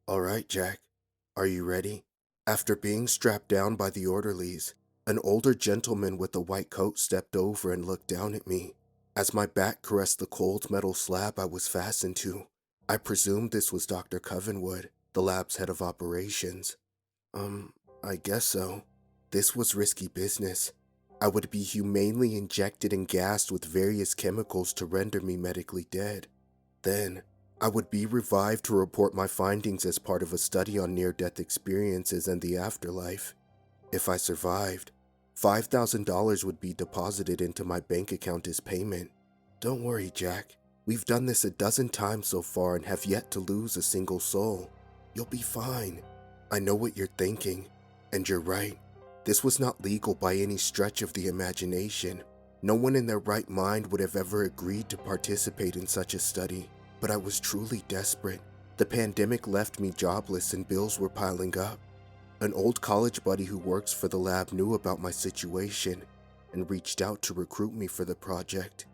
All right, Jack. Are you ready? After being strapped down by the orderlies, an older gentleman with a white coat stepped over and looked down at me. As my back caressed the cold metal slab I was fastened to, I presumed this was Dr. Covenwood, the lab's head of operations. Um, I guess so. This was risky business. I would be humanely injected and gassed with various chemicals to render me medically dead. Then, I would be revived to report my findings as part of a study on near-death experiences and the afterlife. If I survived, $5,000 would be deposited into my bank account as payment. Don't worry, Jack. We've done this a dozen times so far and have yet to lose a single soul. You'll be fine. I know what you're thinking, and you're right. This was not legal by any stretch of the imagination. No one in their right mind would have ever agreed to participate in such a study, but I was truly desperate. The pandemic left me jobless and bills were piling up. An old college buddy who works for the lab knew about my situation and reached out to recruit me for the project.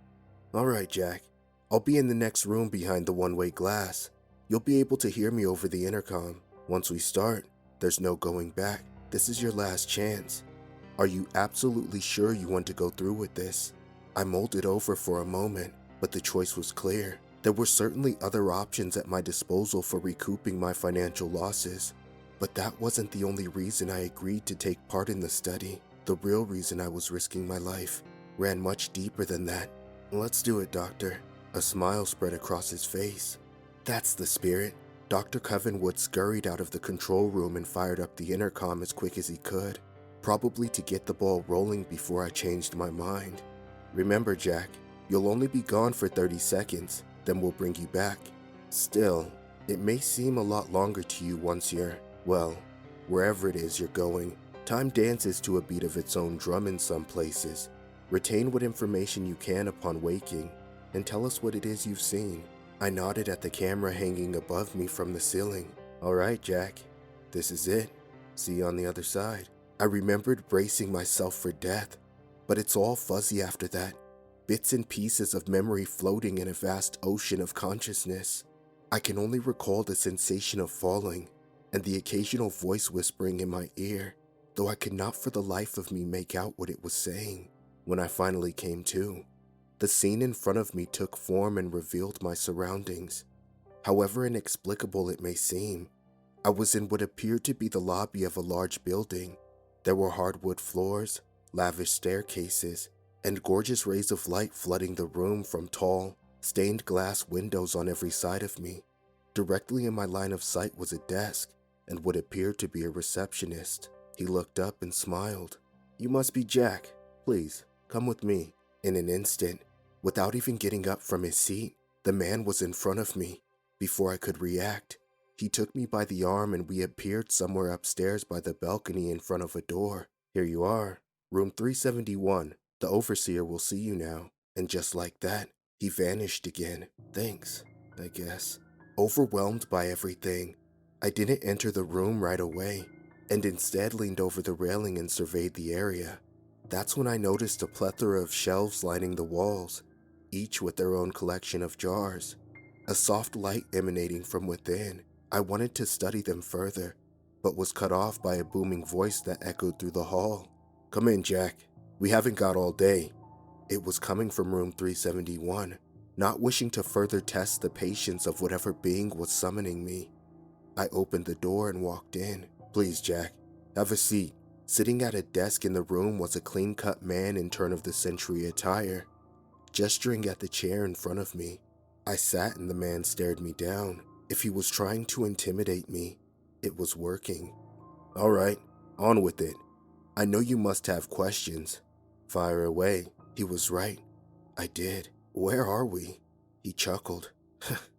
All right, Jack. I'll be in the next room behind the one-way glass. You'll be able to hear me over the intercom. Once we start, there's no going back. This is your last chance. Are you absolutely sure you want to go through with this? I mulled it over for a moment, but the choice was clear. There were certainly other options at my disposal for recouping my financial losses, but that wasn't the only reason I agreed to take part in the study. The real reason I was risking my life ran much deeper than that. Let's do it, Doctor. A smile spread across his face. That's the spirit. Dr. Covenwood scurried out of the control room and fired up the intercom as quick as he could, probably to get the ball rolling before I changed my mind. Remember, Jack, you'll only be gone for 30 seconds, then we'll bring you back. Still, it may seem a lot longer to you once you're, well, wherever it is you're going. Time dances to a beat of its own drum in some places. Retain what information you can upon waking, and tell us what it is you've seen. I nodded at the camera hanging above me from the ceiling. All right, Jack, this is it. See you on the other side. I remembered bracing myself for death, but it's all fuzzy after that. Bits and pieces of memory floating in a vast ocean of consciousness. I can only recall the sensation of falling and the occasional voice whispering in my ear, though I could not for the life of me make out what it was saying. When I finally came to, the scene in front of me took form and revealed my surroundings. However inexplicable it may seem, I was in what appeared to be the lobby of a large building. There were hardwood floors, lavish staircases, and gorgeous rays of light flooding the room from tall, stained glass windows on every side of me. Directly in my line of sight was a desk and what appeared to be a receptionist. He looked up and smiled. "You must be Jack. Please, come with me." In an instant, without even getting up from his seat, the man was in front of me. Before I could react, he took me by the arm and we appeared somewhere upstairs by the balcony in front of a door. "Here you are, room 371. The overseer will see you now." And just like that, he vanished again. Thanks, I guess. Overwhelmed by everything, I didn't enter the room right away, and instead leaned over the railing and surveyed the area. That's when I noticed a plethora of shelves lining the walls, each with their own collection of jars. A soft light emanating from within. I wanted to study them further, but was cut off by a booming voice that echoed through the hall. "Come in, Jack. We haven't got all day." It was coming from room 371, not wishing to further test the patience of whatever being was summoning me. I opened the door and walked in. "Please, Jack, have a seat." Sitting at a desk in the room was a clean-cut man in turn-of-the-century attire, gesturing at the chair in front of me. I sat and the man stared me down. If he was trying to intimidate me, it was working. "All right, on with it. I know you must have questions. Fire away." He was right. I did. "Where are we?" He chuckled.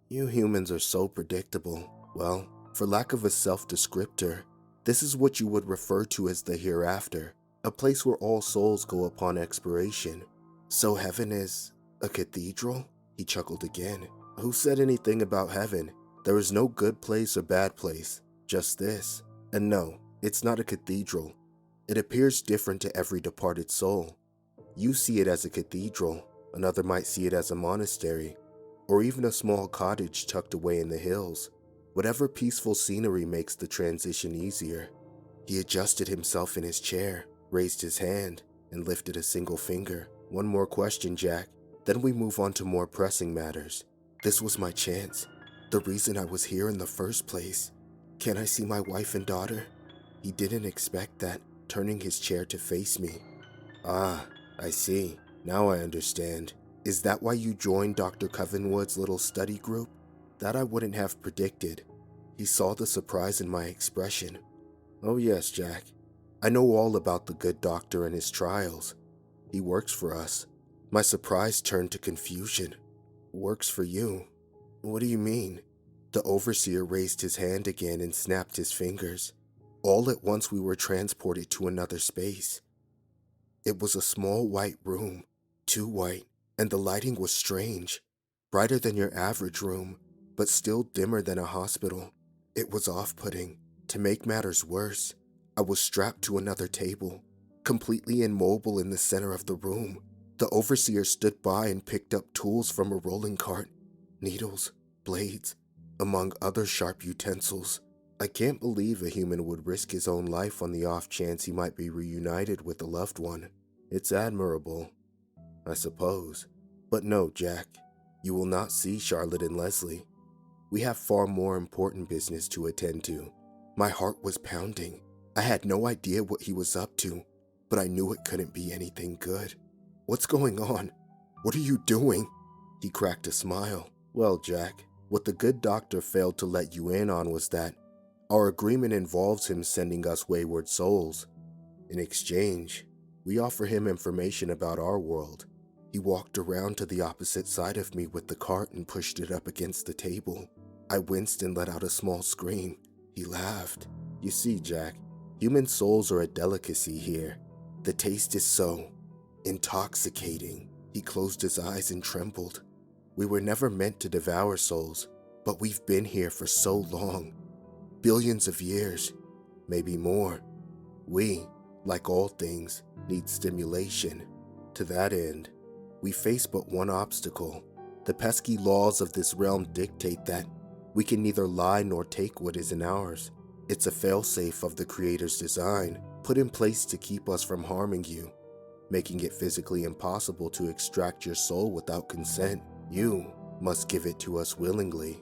"You humans are so predictable. Well, for lack of a self-descriptor, this is what you would refer to as the hereafter, a place where all souls go upon expiration." "So heaven is a cathedral?" He chuckled again. "Who said anything about heaven? There is no good place or bad place, just this. And no, it's not a cathedral. It appears different to every departed soul. You see it as a cathedral, another might see it as a monastery, or even a small cottage tucked away in the hills. Whatever peaceful scenery makes the transition easier. He adjusted himself in his chair, raised his hand, and lifted a single finger. One more question, Jack. Then we move on to more pressing matters. This was my chance. The reason I was here in the first place. Can I see my wife and daughter? He didn't expect that, turning his chair to face me. Ah, I see. Now I understand. Is that why you joined Dr. Covenwood's little study group? That I wouldn't have predicted. He saw the surprise in my expression. Oh yes, Jack. I know all about the good doctor and his trials. He works for us. My surprise turned to confusion. Works for you? What do you mean? The overseer raised his hand again and snapped his fingers. All at once we were transported to another space. It was a small white room, too white, and the lighting was strange. Brighter than your average room, but still dimmer than a hospital. It was off-putting. To make matters worse, I was strapped to another table, completely immobile in the center of the room. The overseer stood by and picked up tools from a rolling cart, needles, blades, among other sharp utensils. I can't believe a human would risk his own life on the off chance he might be reunited with a loved one. It's admirable, I suppose. But no, Jack, you will not see Charlotte and Leslie. We have far more important business to attend to. My heart was pounding. I had no idea what he was up to, but I knew it couldn't be anything good. What's going on? What are you doing? He cracked a smile. Well, Jack, what the good doctor failed to let you in on was that our agreement involves him sending us wayward souls. In exchange, we offer him information about our world. He walked around to the opposite side of me with the cart and pushed it up against the table. I winced and let out a small scream. He laughed. You see, Jack, human souls are a delicacy here. The taste is so intoxicating. He closed his eyes and trembled. We were never meant to devour souls, but we've been here for so long. Billions of years, maybe more. We, like all things, need stimulation. To that end, we face but one obstacle. The pesky laws of this realm dictate that we can neither lie nor take what isn't ours. It's a failsafe of the Creator's design, put in place to keep us from harming you, making it physically impossible to extract your soul without consent. You must give it to us willingly.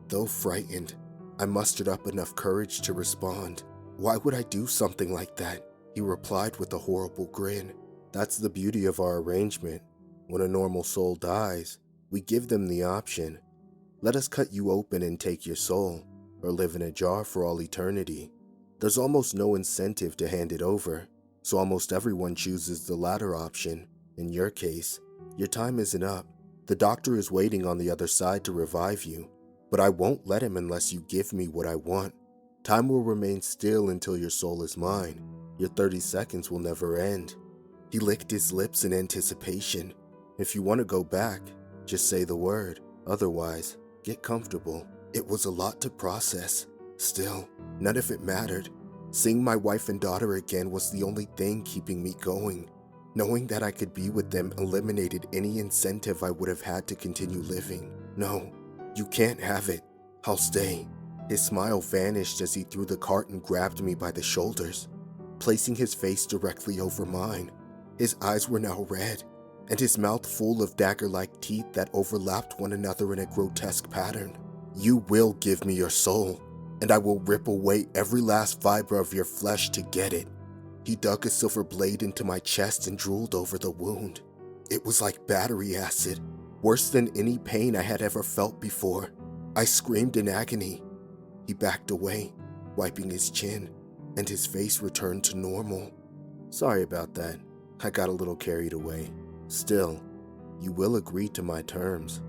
Though frightened, I mustered up enough courage to respond. Why would I do something like that? He replied with a horrible grin. That's the beauty of our arrangement. When a normal soul dies, we give them the option. Let us cut you open and take your soul, or live in a jar for all eternity. There's almost no incentive to hand it over, so almost everyone chooses the latter option. In your case, your time isn't up. The doctor is waiting on the other side to revive you, but I won't let him unless you give me what I want. Time will remain still until your soul is mine. Your 30 seconds will never end. He licked his lips in anticipation. If you want to go back, just say the word. Otherwise, get comfortable. It was a lot to process. Still, none of it mattered. Seeing my wife and daughter again was the only thing keeping me going. Knowing that I could be with them eliminated any incentive I would have had to continue living. No, you can't have it. I'll stay. His smile vanished as he threw the cart and grabbed me by the shoulders, placing his face directly over mine. His eyes were now red, and his mouth full of dagger-like teeth that overlapped one another in a grotesque pattern. You will give me your soul, and I will rip away every last fiber of your flesh to get it. He dug a silver blade into my chest and drooled over the wound. It was like battery acid, worse than any pain I had ever felt before. I screamed in agony. He backed away, wiping his chin, and his face returned to normal. Sorry about that. I got a little carried away. Still, you will agree to my terms,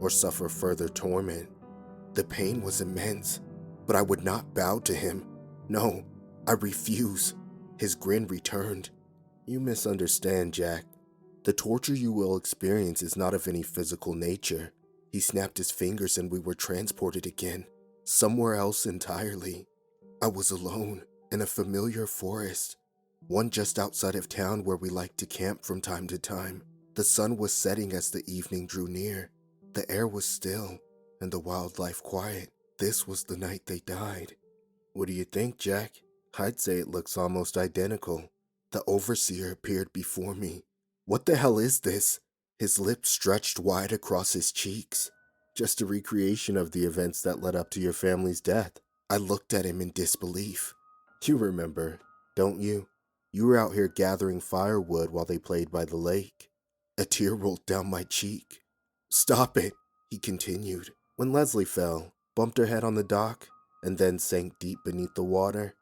or suffer further torment. The pain was immense, but I would not bow to him. No, I refuse. His grin returned. You misunderstand, Jack. The torture you will experience is not of any physical nature. He snapped his fingers and we were transported again, somewhere else entirely. I was alone in a familiar forest, one just outside of town where we liked to camp from time to time. The sun was setting as the evening drew near. The air was still, and the wildlife quiet. This was the night they died. What do you think, Jack? I'd say it looks almost identical. The overseer appeared before me. What the hell is this? His lips stretched wide across his cheeks. Just a recreation of the events that led up to your family's death. I looked at him in disbelief. You remember, don't you? You were out here gathering firewood while they played by the lake. A tear rolled down my cheek. Stop it, he continued. When Leslie fell, bumped her head on the dock, and then sank deep beneath the water,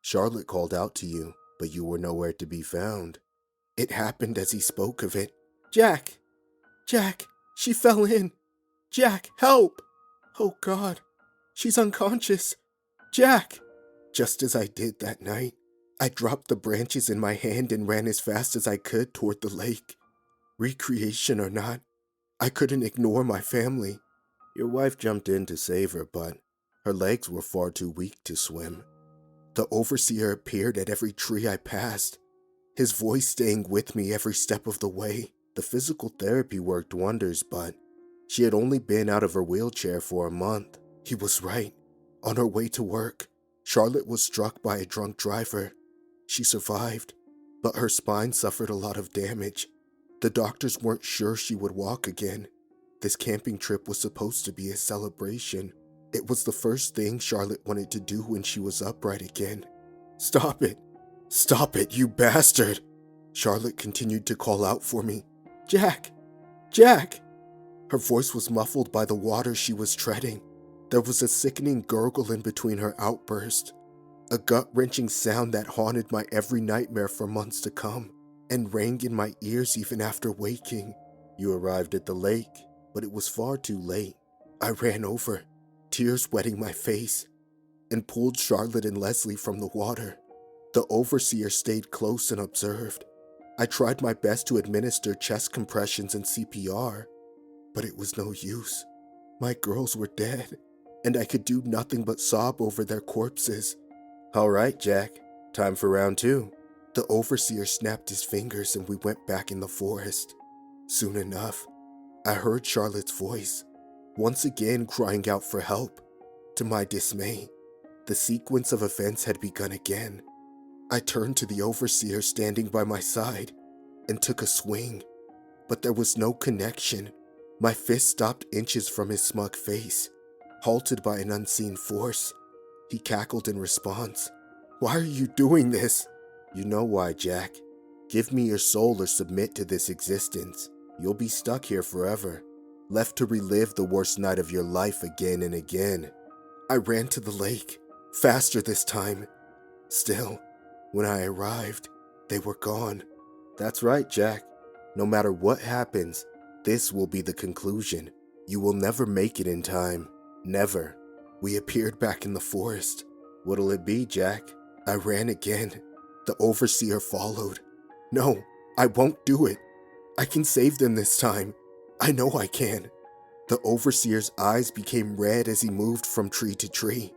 Charlotte called out to you, but you were nowhere to be found. It happened as he spoke of it. Jack! Jack! She fell in! Jack, help! Oh God, she's unconscious! Jack! Just as I did that night, I dropped the branches in my hand and ran as fast as I could toward the lake. Recreation or not, I couldn't ignore my family. Your wife jumped in to save her, but her legs were far too weak to swim. The overseer appeared at every tree I passed, his voice staying with me every step of the way. The physical therapy worked wonders, but she had only been out of her wheelchair for a month. He was right. On her way to work, Charlotte was struck by a drunk driver. She survived, but her spine suffered a lot of damage. The doctors weren't sure she would walk again. This camping trip was supposed to be a celebration. It was the first thing Charlotte wanted to do when she was upright again. Stop it! Stop it, you bastard! Charlotte continued to call out for me. Jack! Jack! Her voice was muffled by the water she was treading. There was a sickening gurgle in between her outbursts, a gut-wrenching sound that haunted my every nightmare for months to come, and rang in my ears even after waking. You arrived at the lake, but it was far too late. I ran over, tears wetting my face, and pulled Charlotte and Leslie from the water. The overseer stayed close and observed. I tried my best to administer chest compressions and CPR, but it was no use. My girls were dead, and I could do nothing but sob over their corpses. All right, Jack, time for round two. The overseer snapped his fingers and we went back in the forest. Soon enough, I heard Charlotte's voice, once again crying out for help. To my dismay, the sequence of events had begun again. I turned to the overseer standing by my side and took a swing, but there was no connection. My fist stopped inches from his smug face, halted by an unseen force. He cackled in response. Why are you doing this? You know why, Jack. Give me your soul or submit to this existence. You'll be stuck here forever, left to relive the worst night of your life again and again. I ran to the lake, faster this time. Still, when I arrived, they were gone. That's right, Jack. No matter what happens, this will be the conclusion. You will never make it in time. Never. We appeared back in the forest. What'll it be, Jack? I ran again. The overseer followed. No, I won't do it. I can save them this time. I know I can. The overseer's eyes became red as he moved from tree to tree.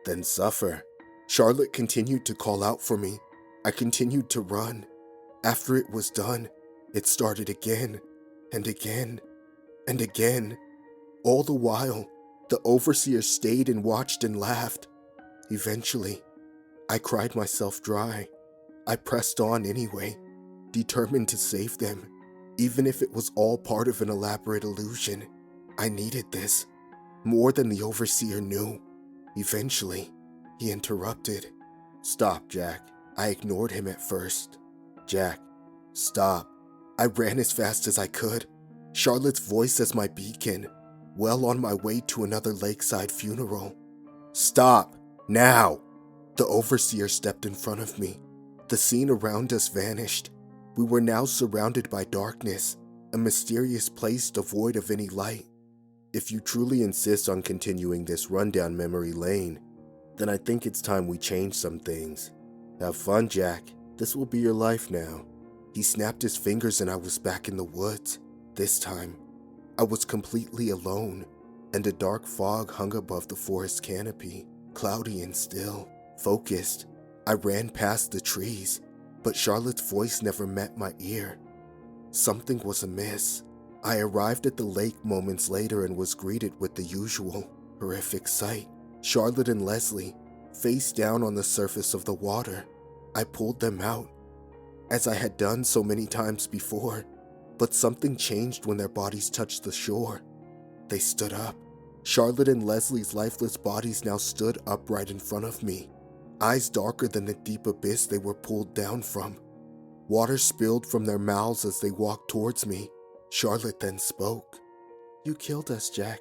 Then suffer. Charlotte continued to call out for me. I continued to run. After it was done, it started again, and again, and again. All the while, the overseer stayed and watched and laughed. Eventually, I cried myself dry. I pressed on anyway, determined to save them, even if it was all part of an elaborate illusion. I needed this, more than the overseer knew. Eventually, he interrupted. Stop, Jack. I ignored him at first. Jack, stop. I ran as fast as I could, Charlotte's voice as my beacon, well on my way to another lakeside funeral. Stop, now! The overseer stepped in front of me. The scene around us vanished. We were now surrounded by darkness, a mysterious place devoid of any light. If you truly insist on continuing this rundown memory lane, then I think it's time we change some things. Have fun, Jack. This will be your life now. He snapped his fingers and I was back in the woods. This time, I was completely alone, and a dark fog hung above the forest canopy, cloudy and still. Focused, I ran past the trees, but Charlotte's voice never met my ear. Something was amiss. I arrived at the lake moments later and was greeted with the usual. Horrific sight. Charlotte and Leslie, face down on the surface of the water. I pulled them out, as I had done so many times before, but something changed when their bodies touched the shore. They stood up. Charlotte and Leslie's lifeless bodies now stood upright in front of me, eyes darker than the deep abyss they were pulled down from. Water spilled from their mouths as they walked towards me. Charlotte then spoke. "You killed us, Jack.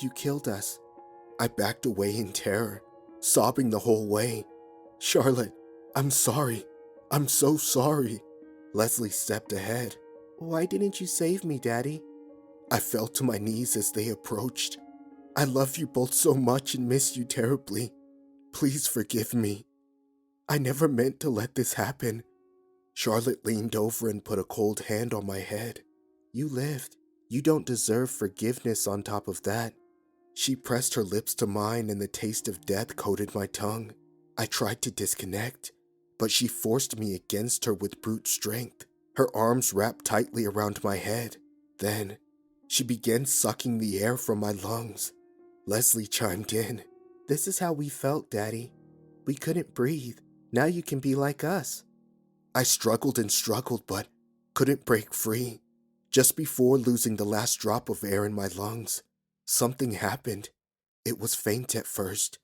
You killed us." I backed away in terror, sobbing the whole way. "Charlotte, I'm sorry. I'm so sorry." Leslie stepped ahead. "Why didn't you save me, Daddy?" I fell to my knees as they approached. "I love you both so much and miss you terribly. Please forgive me. I never meant to let this happen." Charlotte leaned over and put a cold hand on my head. "You lived. You don't deserve forgiveness on top of that." She pressed her lips to mine and the taste of death coated my tongue. I tried to disconnect, but she forced me against her with brute strength. Her arms wrapped tightly around my head. Then, she began sucking the air from my lungs. Leslie chimed in. "This is how we felt, Daddy. We couldn't breathe. Now you can be like us." I struggled and struggled, but couldn't break free. Just before losing the last drop of air in my lungs, something happened. It was faint at first,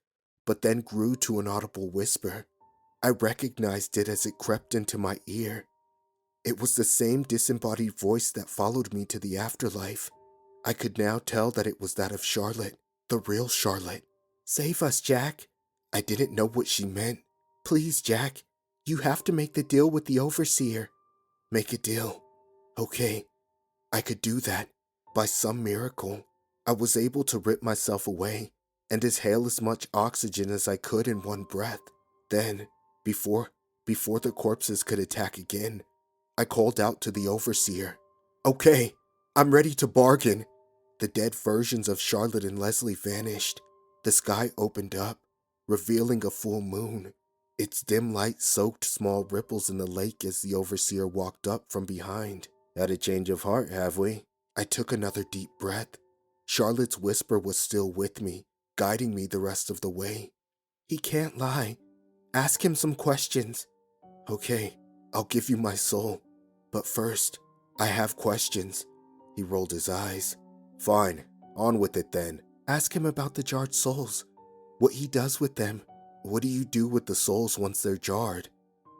but then grew to an audible whisper. I recognized it as it crept into my ear. It was the same disembodied voice that followed me to the afterlife. I could now tell that it was that of Charlotte, the real Charlotte. "Save us, Jack." I didn't know what she meant. "Please, Jack, you have to make the deal with the overseer." Make a deal. Okay, I could do that. By some miracle, I was able to rip myself away and exhale as much oxygen as I could in one breath. Then, before the corpses could attack again, I called out to the overseer. "Okay, I'm ready to bargain." The dead versions of Charlotte and Leslie vanished. The sky opened up, revealing a full moon. Its dim light soaked small ripples in the lake as the overseer walked up from behind. "Had a change of heart, have we?" I took another deep breath. Charlotte's whisper was still with me, guiding me the rest of the way. "He can't lie. Ask him some questions." "Okay, I'll give you my soul. But first, I have questions." He rolled his eyes. "Fine, on with it then." "Ask him about the jarred souls. What he does with them. What do you do with the souls once they're jarred?"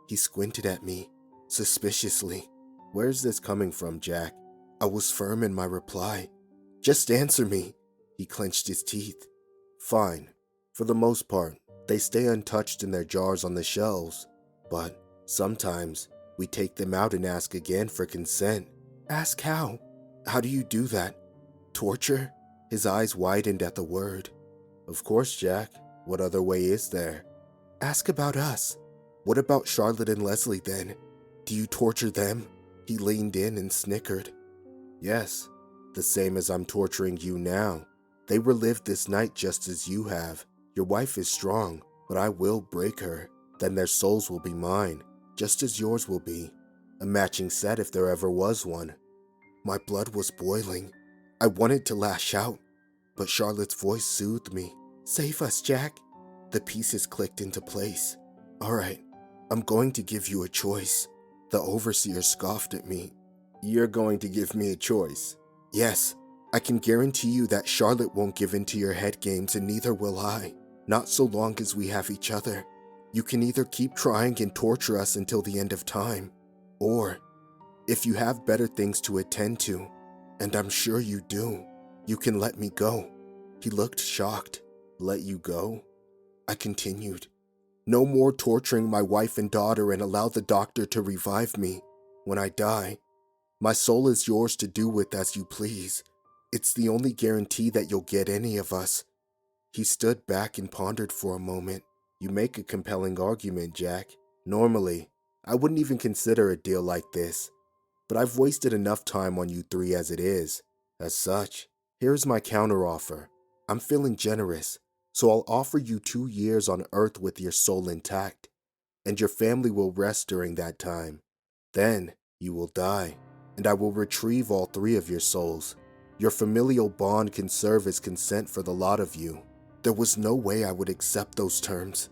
He squinted at me, suspiciously. "Where's this coming from, Jack?" I was firm in my reply. "Just answer me." He clenched his teeth. "Fine. For the most part, they stay untouched in their jars on the shelves. But sometimes, we take them out and ask again for consent." "Ask how?" "How do you do that? Torture?" His eyes widened at the word. "Of course, Jack. What other way is there?" "Ask about us. What about Charlotte and Leslie then? Do you torture them?" He leaned in and snickered. "Yes, the same as I'm torturing you now. They relived this night just as you have. Your wife is strong, but I will break her. Then their souls will be mine, just as yours will be. A matching set if there ever was one." My blood was boiling. I wanted to lash out, but Charlotte's voice soothed me. "Save us, Jack." The pieces clicked into place. "All right, I'm going to give you a choice." The overseer scoffed at me. "You're going to give me a choice?" "Yes, I can guarantee you that Charlotte won't give in to your head games and neither will I. Not so long as we have each other. You can either keep trying and torture us until the end of time, or, if you have better things to attend to, and I'm sure you do, you can let me go." He looked shocked. "Let you go?" I continued. "No more torturing my wife and daughter and allow the doctor to revive me. When I die, my soul is yours to do with as you please. It's the only guarantee that you'll get any of us." He stood back and pondered for a moment. "You make a compelling argument, Jack. Normally, I wouldn't even consider a deal like this, but I've wasted enough time on you three as it is. As such, here's my counteroffer. I'm feeling generous, so I'll offer you 2 years on Earth with your soul intact, and your family will rest during that time. Then, you will die, and I will retrieve all 3 of your souls. Your familial bond can serve as consent for the lot of you." There was no way I would accept those terms.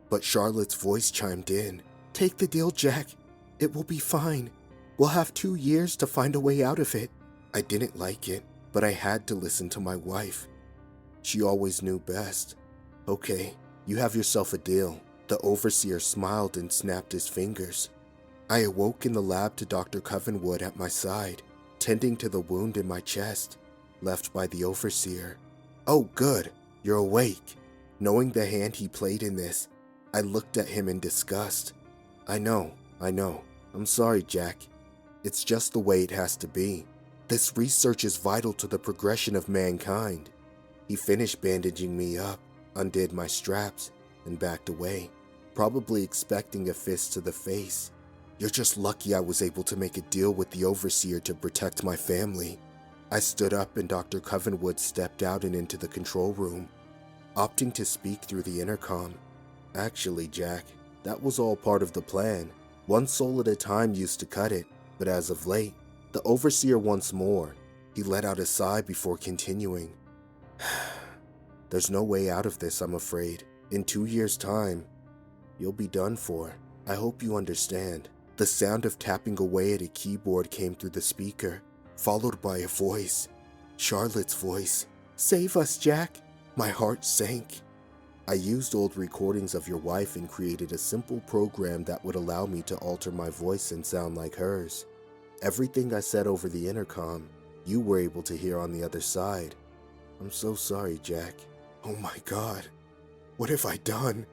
But Charlotte's voice chimed in. "Take the deal, Jack. It will be fine. We'll have 2 years to find a way out of it." I didn't like it, but I had to listen to my wife. She always knew best. "Okay, you have yourself a deal." The overseer smiled and snapped his fingers. I awoke in the lab to Dr. Covenwood at my side, tending to the wound in my chest, left by the overseer. "Oh, good, you're awake." Knowing the hand he played in this, I looked at him in disgust. I know. I'm sorry, Jack. It's just the way it has to be. This research is vital to the progression of mankind." He finished bandaging me up, undid my straps, and backed away, probably expecting a fist to the face. "You're just lucky I was able to make a deal with the overseer to protect my family." I stood up and Dr. Covenwood stepped out and into the control room, opting to speak through the intercom. "Actually, Jack, that was all part of the plan. One soul at a time used to cut it, but as of late, the overseer wants more." He let out a sigh before continuing. "There's no way out of this, I'm afraid. In 2 years' time, you'll be done for. I hope you understand." The sound of tapping away at a keyboard came through the speaker, followed by a voice. Charlotte's voice. "Save us, Jack." My heart sank. I used old recordings of your wife and created a simple program that would allow me to alter my voice and sound like hers. Everything I said over the intercom, you were able to hear on the other side. I'm so sorry, Jack. Oh my God, what have I done?